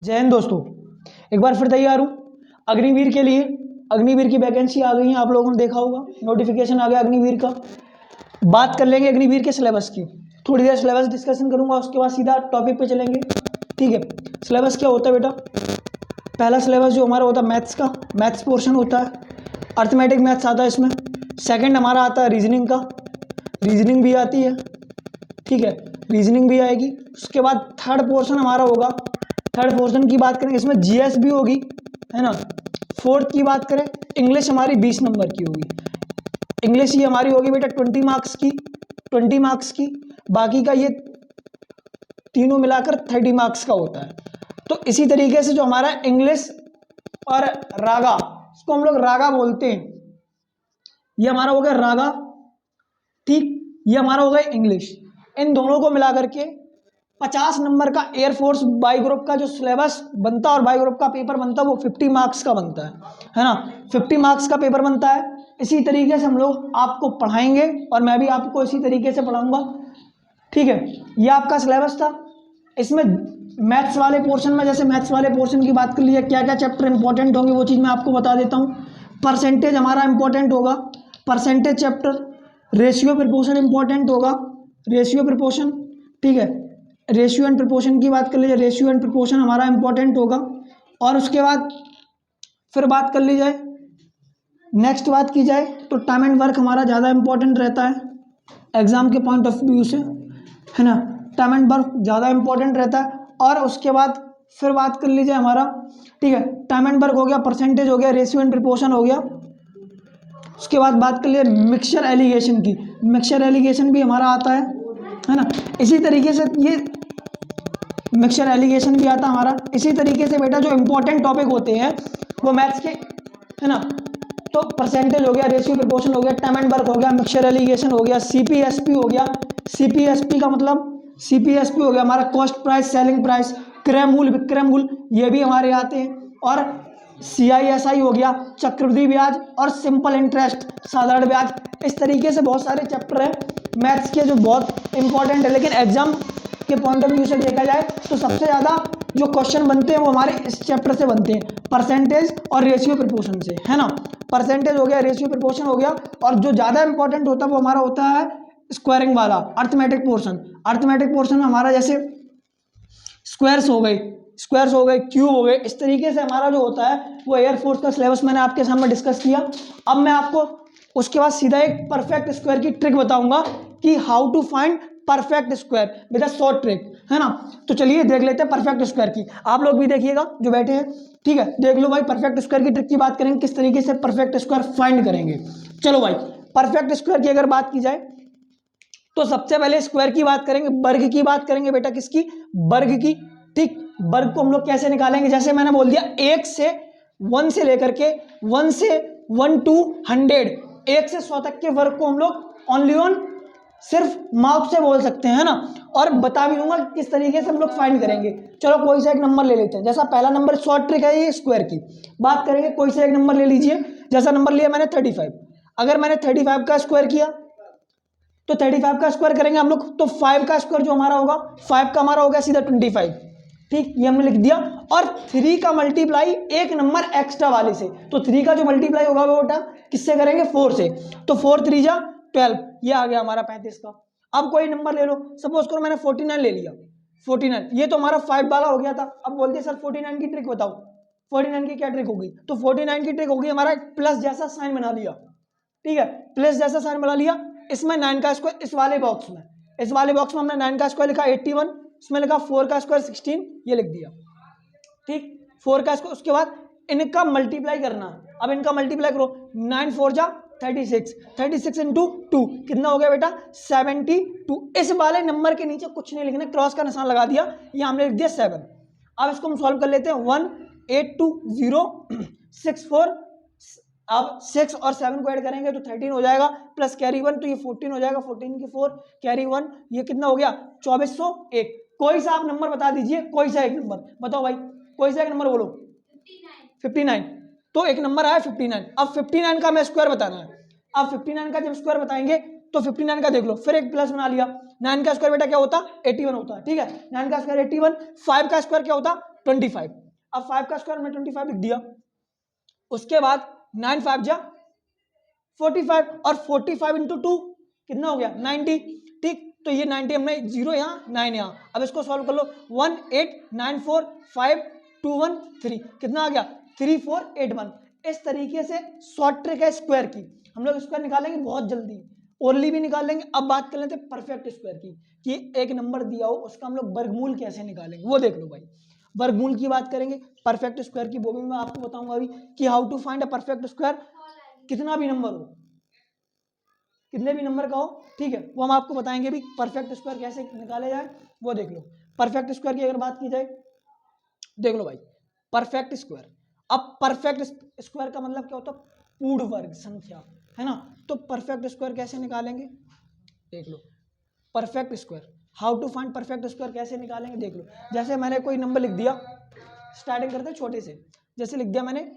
जय हिंद दोस्तों, एक बार फिर तैयार हूँ अग्निवीर के लिए। अग्निवीर की वैकेंसी आ गई है, आप लोगों ने देखा होगा, नोटिफिकेशन आ गया अग्निवीर का। बात कर लेंगे अग्निवीर के सिलेबस की, थोड़ी देर सिलेबस डिस्कशन करूंगा, उसके बाद सीधा टॉपिक पे चलेंगे। ठीक है, सिलेबस क्या होता है बेटा? पहला सिलेबस जो हमारा होता है मैथ्स का, मैथ्स पोर्शन होता है, अर्थमेटिक मैथ्स आता है इसमें। सेकेंड हमारा आता है रीजनिंग का, रीजनिंग भी आती है। ठीक है, रीजनिंग भी आएगी। उसके बाद थर्ड पोर्शन हमारा होगा, थर्ड पोर्शन की बात करें इसमें जीएस भी होगी, है ना। फोर्थ की बात करें, इंग्लिश हमारी 20 नंबर की होगी। इंग्लिश ही हमारी होगी बेटा 20 मार्क्स की, 20 मार्क्स की। बाकी का ये तीनों मिलाकर 30 मार्क्स का होता है। तो इसी तरीके से जो हमारा इंग्लिश और रागा, इसको हम लोग रागा बोलते हैं, ये हमारा हो गया रागा। ठीक, ये हमारा हो गया इंग्लिश। इन दोनों को मिलाकर के 50 नंबर का एयरफोर्स बाई ग्रुप का जो सिलेबस बनता है और बाई ग्रुप का पेपर बनता है वो 50 मार्क्स का बनता है ना। 50 मार्क्स का पेपर बनता है। इसी तरीके से हम लोग आपको पढ़ाएंगे और मैं भी आपको इसी तरीके से पढ़ाऊंगा। ठीक है, ये आपका सिलेबस था। इसमें मैथ्स वाले पोर्शन में, जैसे मैथ्स वाले पोर्शन की बात कर लीजिए, क्या क्या चैप्टर इंपॉर्टेंट होंगे वो चीज़ मैं आपको बता देता हूँ। परसेंटेज हमारा इंपॉर्टेंट होगा, percentage chapter. Ratio proportion important होगा, रेशियो प्रोपोर्शन। ठीक है, रेशियो एंड प्रोपोर्शन की बात कर लीजिए, रेशियो एंड प्रोपोर्शन हमारा इंपॉर्टेंट होगा। और उसके बाद फिर बात कर ली जाए, नेक्स्ट बात की जाए तो टाइम एंड वर्क हमारा ज़्यादा इंपॉर्टेंट रहता है एग्जाम के पॉइंट ऑफ व्यू से, है ना। टाइम एंड वर्क ज़्यादा इंपॉर्टेंट रहता है। और उसके बाद फिर बात कर लीजिए हमारा, ठीक है, टाइम एंड वर्क हो गया, परसेंटेज हो गया, रेशियो एंड प्रोपोर्शन हो गया। उसके बाद बात कर लिए मिक्सचर एलिगेशन की, मिक्सचर एलिगेशन भी हमारा आता है ना। इसी तरीके से ये मिक्सचर एलिगेशन भी आता है हमारा। इसी तरीके से बेटा जो इंपॉर्टेंट टॉपिक होते हैं वो मैथ्स के, है ना। तो परसेंटेज हो गया, रेशियो प्रोपोर्शन हो गया, टाइम एंड वर्क हो गया, मिक्सचर एलिगेशन हो गया, सीपीएसपी हो गया। सीपीएसपी का मतलब, सीपीएसपी हो गया हमारा कॉस्ट प्राइस सेलिंग प्राइस, क्रय मूल्य विक्रय मूल्य, ये भी हमारे आते हैं। और सीआईएसआई हो गया, चक्रवृद्धि ब्याज, और सिंपल इंटरेस्ट साधारण ब्याज। इस तरीके से बहुत सारे चैप्टर हैं मैथ्स के जो बहुत इंपॉर्टेंट है। लेकिन एग्जाम के पॉइंट ऑफ व्यू से देखा जाए तो सबसे ज़्यादा जो क्वेश्चन बनते हैं वो हमारे इस चैप्टर से बनते हैं, परसेंटेज और रेशियो प्रोपोर्शन से, है ना। परसेंटेज हो गया, रेशियो प्रोपोर्शन हो गया, और जो ज़्यादा इंपॉर्टेंट होता है वो हमारा होता है स्क्वायरिंग वाला अर्थमेटिक पोर्शन। अर्थमेटिक पोर्शन में हमारा जैसे स्क्वायर्स हो गए, स्क्वायर्स हो गए, क्यूब हो गए, इस तरीके से हमारा जो होता है वो एयरफोर्स का सिलेबस मैंने आपके सामने डिस्कस किया। अब मैं आपको उसके बाद सीधा एक परफेक्ट स्क्वायर की ट्रिक बताऊंगा कि how to find perfect square with a short trick, है ना। तो चलिए देख लेते हैं परफेक्ट स्क्वायर की, आप लोग भी देखिएगा जो बैठे हैं। ठीक है, देख लो भाई, परफेक्ट स्क्वायर की ट्रिक की बात करेंगे, किस तरीके से परफेक्ट स्क्वायर फाइंड करेंगे। चलो भाई, परफेक्ट स्क्वायर की अगर बात की जाए तो सबसे पहले स्क्वायर की बात करेंगे, वर्ग की बात करेंगे बेटा, किसकी? वर्ग की। ठीक, वर्ग को हम लोग कैसे निकालेंगे? जैसे मैंने बोल दिया, 1 से 1 से लेकर के 1 से 1 to 100, 1 से 100 तक के वर्ग को हम लोग ओनली ऑन सिर्फ माउथ से बोल सकते हैं, है ना। और बता भी दूंगा किस तरीके से हम लोग फाइंड करेंगे। चलो कोई सा एक नंबर ले लेते हैं, जैसा पहला नंबर शॉर्ट ट्रिक है ये स्क्वायर की बात करेंगे। कोई सा एक नंबर ले लीजिए, जैसा नंबर लिया मैंने 35। अगर मैंने 35 का स्क्वायर किया तो 35 का स्क्वायर करेंगे हम लोग, तो 5 का स्क्वायर जो हमारा होगा, 5 का हमारा हो गया सीधा 25। ठीक, ये हमने लिख दिया। और 3 का मल्टीप्लाई एक नंबर एक्स्ट्रा वाले से, तो 3 का जो मल्टीप्लाई होगा वो बेटा किससे करेंगे? 4 से। तो 4 3 जा 12, ये आ गया हमारा 35 का। अब कोई नंबर ले लो, सपोज करो मैंने 49 ले लिया, 49, ये तो हमारा 5 वाला हो गया था। अब बोलते सर 49 की ट्रिक बताओ, 49 की क्या ट्रिक होगी? तो 49 की ट्रिक होगी हमारा प्लस जैसा साइन बना लिया। ठीक है, प्लस जैसा साइन बना लिया। इसमें 9 का स्क्वायर, इस वाले बॉक्स में, इस वाले बॉक्स में हमने 9 का स्क्वायर लिखा 81, इसमें लिखा 4 का स्क्वायर 16, ये लिख दिया। ठीक, 4 का स्क्वायर, उसके बाद इनका मल्टीप्लाई करना। अब इनका मल्टीप्लाई करो, 9 4 जा 36, 36 इंटू 2 कितना हो गया बेटा? 72। इस वाले नंबर के नीचे कुछ नहीं लिखना, क्रॉस का निशान लगा दिया, ये हमने लिख दिया 7। अब इसको हम सॉल्व कर लेते हैं, 1 8 2 0 6 4। अब 6 और 7 को ऐड करेंगे तो 13 हो जाएगा, प्लस कैरी 1 तो ये 14 हो जाएगा, 14 की 4 कैरी 1, ये कितना हो गया? 2401। कोई सा आप नंबर बता दीजिए, कोई सा एक नंबर बताओ भाई, कोई सा एक नंबर बोलो। 59। तो एक नंबर आया 59। अब 59 का हमें स्क्वायर बताना है। अब 59 का जब स्क्वायर बताएंगे तो 59 का देख लो, फिर एक प्लस बना लिया। 9 का स्क्वायर बेटा क्या होता? 81 होता है। ठीक है, 9 का स्क्वायर 81, 5 का स्क्वायर क्या होता? 25। अब 5 का स्क्वायर मैंने 25 लिख दिया। उसके बाद 9 5 जा 45 और 45 इंटू 2 कितना हो गया 90। ठीक, तो ये 90 हमने 0 यहाँ 9 यहाँ। अब इसको सॉल्व कर लो 1 8 9 4 5 2 1 3 कितना आ गया 3 4 8 1। इस तरीके से शॉर्ट ट्रिक है स्क्वायर की, हम लोग स्क्वायर निकालेंगे बहुत जल्दी, ओरली भी निकाल लेंगे। अब बात कर लेते हैं परफेक्ट स्क्वायर की कि एक नंबर दिया हो उसका हम लोग वर्गमूल कैसे निकालेंगे, वो देख लो भाई। वर्गमूल की बात करेंगे परफेक्ट स्क्वायर की, वो भी मैं आपको बताऊंगा अभी कि how to find a perfect square. कितना भी नंबर हो, कितने भी नंबर का हो, ठीक है, वो हम आपको बताएंगे भी परफेक्ट स्क्वायर कैसे निकाले जाए, वो देख लो। परफेक्ट स्क्वायर की अगर बात की जाए, देख लो भाई परफेक्ट स्क्वायर। अब परफेक्ट स्क्वायर का मतलब क्या होता है, पूर्ण वर्ग संख्या, है ना। तो परफेक्ट स्क्वायर कैसे निकालेंगे, देख लो। Perfect square, how to find perfect square कैसे निकालेंगे, देख लो। जैसे मैंने कोई नंबर लिख दिया, स्टार्टिंग करते हैं छोटे से, जैसे लिख दिया मैंने